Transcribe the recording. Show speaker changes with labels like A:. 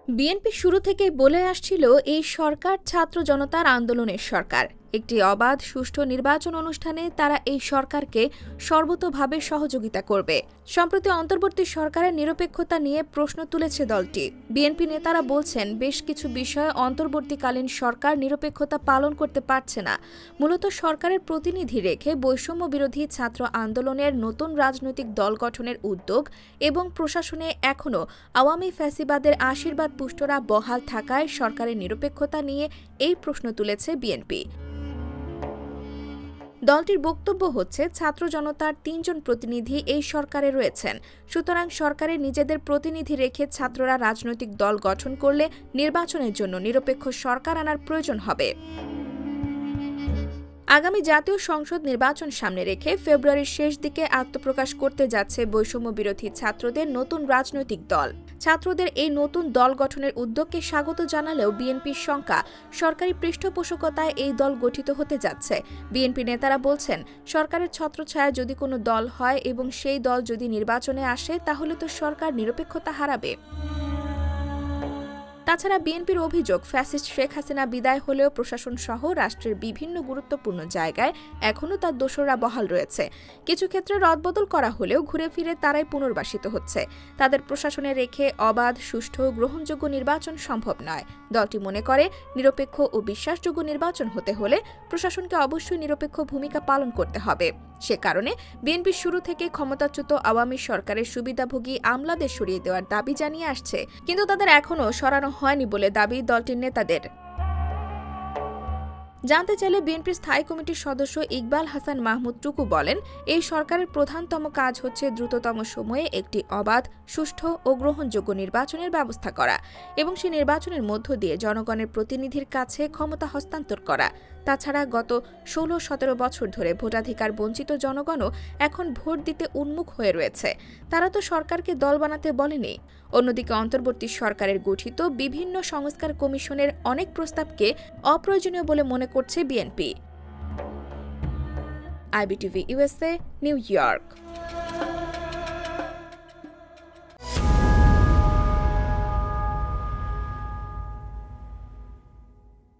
A: BNP শুরু থেকেই বলে আসছিল এই সরকার ছাত্র জনতার আন্দোলনের সরকার। একটি অবাধ সুষ্ঠু নির্বাচন অনুষ্ঠানে তারা এই সরকারকে সর্বতোভাবে সহযোগিতা করবে। সম্প্রতি অন্তর্বর্তী সরকারের নিরপেক্ষতা নিয়ে প্রশ্ন তুলেছে দলটি। বিএনপি নেতারা বলছেন, বেশ কিছু বিষয়ে অন্তর্বর্তীকালীন সরকার নিরপেক্ষতা পালন করতে পারছে না। মূলত সরকারের প্রতিনিধি রেখে বৈষম্য বিরোধী ছাত্র আন্দোলনের নতুন রাজনৈতিক দল গঠনের উদ্যোগ এবং প্রশাসনে এখনও আওয়ামী ফ্যাসিবাদের আশীর্বাদ পুষ্টরা বহাল থাকায় সরকারের নিরপেক্ষতা নিয়ে এই প্রশ্ন তুলেছে বিএনপি। দলটির বক্তব্য হচ্ছে, ছাত্র জনতার ৩ জন প্রতিনিধি এই সরকারে রয়েছেন। সুতরাং সরকারের নিজেদের প্রতিনিধি রেখে ছাত্ররা রাজনৈতিক দল গঠন করলে নির্বাচনের জন্য নিরপেক্ষ সরকার আনার প্রয়োজন হবে। আগামী জাতীয় সংসদ নির্বাচন সামনে রেখে ফেব্রুয়ারির শেষ দিকে আত্মপ্রকাশ করতে যাচ্ছে বৈষম্য বিরোধী ছাত্রদের নতুন রাজনৈতিক দল। ছাত্রদের এই নতুন দল গঠনের উদ্যোগকে স্বাগত জানালেও বিএনপির শঙ্কা, সরকারি পৃষ্ঠপোষকতায় এই দল গঠিত হতে যাচ্ছে। বিএনপি নেতারা বলছেন, সরকারের ছত্রছায়ায় যদি কোনো দল হয় এবং সেই দল যদি নির্বাচনে আসে, তাহলে তো সরকার নিরপেক্ষতা হারাবে। তাছাড়া বিএনপির অভিযোগ, ফ্যাসিস্ট শেখ হাসিনা বিদায় হলেও প্রশাসন সহ রাষ্ট্রের বিভিন্ন গুরুত্বপূর্ণ জায়গায় এখনও তার দোসররা বহাল রয়েছে। কিছু ক্ষেত্রে রদবদল করা হলেও ঘুরে ফিরে তারাই পুনর্বাসিত হচ্ছে। তাদের প্রশাসনে রেখে অবাধ, সুষ্ঠু, গ্রহণযোগ্য নির্বাচন সম্ভব নয়। দলটি মনে করে, নিরপেক্ষ ও বিশ্বাসযোগ্য নির্বাচন হতে হলে প্রশাসনকে অবশ্যই নিরপেক্ষ ভূমিকা পালন করতে হবে। সে কারণে বিএনপি শুরু থেকে ক্ষমতাচ্যুত আওয়ামী সরকারের সুবিধাভোগী আমলাদের সরিয়ে দেওয়ার দাবি জানিয়ে আসছে, কিন্তু তাদের এখনও সরানো হয়নি বলে দাবি দলটির নেতাদের। জানতে চাইলে বিএনপির স্থায়ী কমিটির সদস্য ইকবাল হাসান মাহমুদ টুকু বলেন, এই সরকারের প্রধানতম কাজ হচ্ছে দ্রুততম সময়ে একটি অবাধ, সুষ্ঠু ও গ্রহণযোগ্য নির্বাচনের ব্যবস্থা করা এবং সেই নির্বাচনের মধ্য দিয়ে জনগণের প্রতিনিধির কাছে ক্ষমতা হস্তান্তর করা। তাছাড়া গত ১৬-১৭ বছর ধরে ভোটাধিকার বঞ্চিত জনগণও এখন ভোট দিতে উন্মুখ হয়ে রয়েছে। তারা তো সরকারকে দল বানাতে বলেনি। অন্যদিকে অন্তর্বর্তী সরকারের গঠিত বিভিন্ন সংস্কার কমিশনের অনেক প্রস্তাবকে অপ্রয়োজনীয় বলে মনে করছে BNP. IBTV USA, new York.